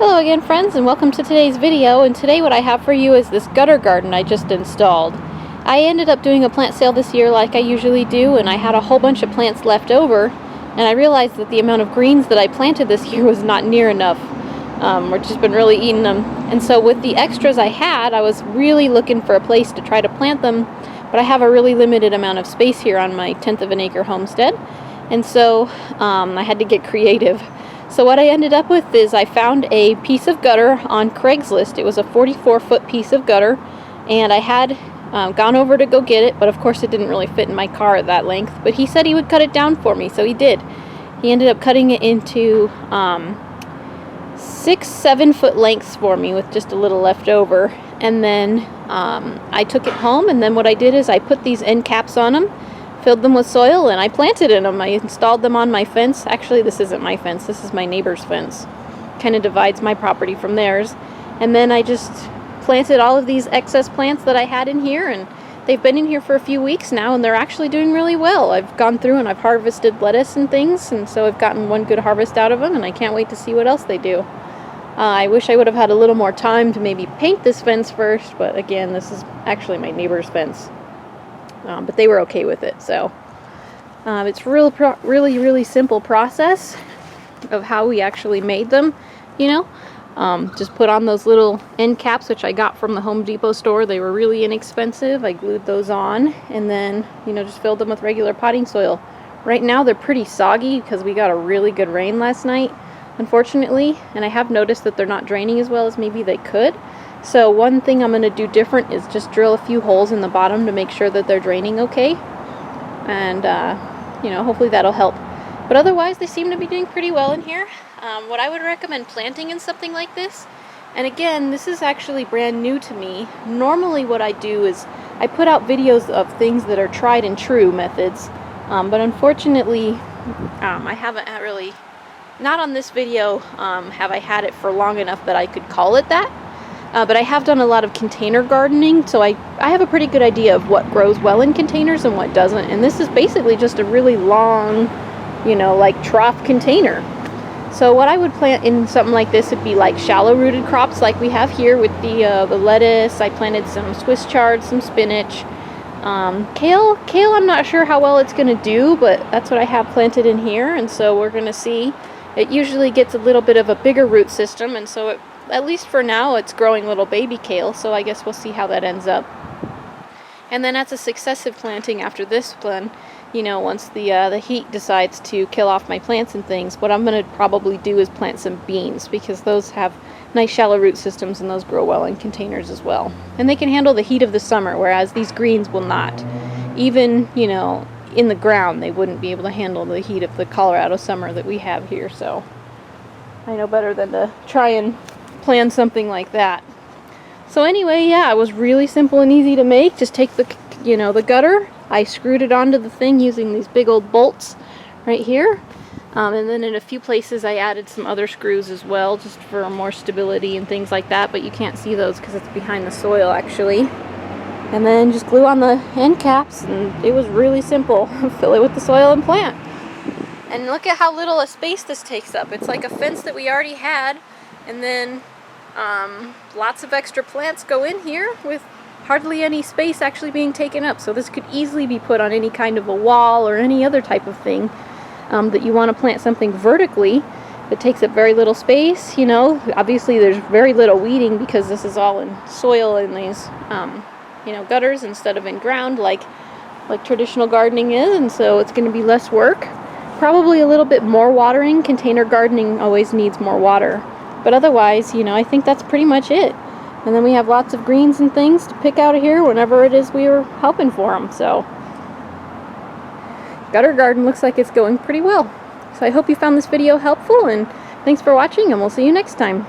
Hello again, friends, and welcome to today's video. And today what I have for you is this gutter garden I just installed. I ended up doing a plant sale this year like I usually do, and I had a whole bunch of plants left over, and I realized that the amount of greens that I planted this year was not near enough. We've just been really eating them. And so with the extras I had, I was really looking for a place to try to plant them, but I have a really limited amount of space here on my 1/10 of an acre homestead, and so I had to get creative. So what I ended up with is I found a piece of gutter on Craigslist. It was a 44-foot piece of gutter, and I had gone over to go get it, but of course it didn't really fit in my car at that length. But he said he would cut it down for me, so he did. He ended up cutting it into 6-7 foot lengths for me with just a little left over. And then I took it home, and then what I did is I put these end caps on them, filled them with soil, and I planted in them. I installed them on my fence. Actually, this isn't my fence, this is my neighbor's fence. Kind of divides my property from theirs. And then I just planted all of these excess plants that I had in here, and they've been in here for a few weeks now, and they're actually doing really well. I've gone through and I've harvested lettuce and things, and so I've gotten one good harvest out of them, and I can't wait to see what else they do. I wish I would have had a little more time to maybe paint this fence first, but again, this is actually my neighbor's fence. But they were okay with it, so it's really simple process of how we actually made them, you know. Just put on those little end caps, which I got from the Home Depot store. They were really inexpensive. I glued those on, and then, you know, just filled them with regular potting soil. Right now they're pretty soggy because we got a really good rain last night, unfortunately, and I have noticed that they're not draining as well as maybe they could. So one thing I'm going to do different is just drill a few holes in the bottom to make sure that they're draining okay. And, you know, hopefully that'll help. But otherwise, they seem to be doing pretty well in here. What I would recommend planting in something like this, and again, this is actually brand new to me. Normally what I do is I put out videos of things that are tried and true methods. But unfortunately, I haven't really, not on this video, have I had it for long enough that I could call it that. But I have done a lot of container gardening, so I have a pretty good idea of what grows well in containers and what doesn't. And this is basically just a really long, you know, like trough container. So what I would plant in something like this would be like shallow rooted crops like we have here with the lettuce. I planted some Swiss chard, some spinach. Kale I'm not sure how well it's going to do, but that's what I have planted in here, and so we're going to see. It usually gets a little bit of a bigger root system, and so at least for now, it's growing little baby kale, so I guess we'll see how that ends up. And then that's a successive planting after this one. You know, once the heat decides to kill off my plants and things, what I'm going to probably do is plant some beans, because those have nice shallow root systems and those grow well in containers as well. And they can handle the heat of the summer, whereas these greens will not. Even, you know, in the ground, they wouldn't be able to handle the heat of the Colorado summer that we have here, so I know better than to try and plan something like that. So anyway, yeah, it was really simple and easy to make. Just take the, you know, the gutter. I screwed it onto the thing using these big old bolts right here. And then in a few places I added some other screws as well, just for more stability and things like that, but you can't see those because it's behind the soil actually. And then just glue on the end caps, and it was really simple. Fill it with the soil and plant. And look at how little a space this takes up. It's like a fence that we already had, and then lots of extra plants go in here with hardly any space actually being taken up. So this could easily be put on any kind of a wall or any other type of thing that you want to plant something vertically that takes up very little space. You know, obviously there's very little weeding because this is all in soil in these you know, gutters instead of in ground like traditional gardening is, and so it's going to be less work. Probably a little bit more watering. Container gardening always needs more water. But otherwise, you know, I think that's pretty much it. And then we have lots of greens and things to pick out of here whenever it is we are helping for them. So, gutter garden looks like it's going pretty well. So I hope you found this video helpful, and thanks for watching, and we'll see you next time.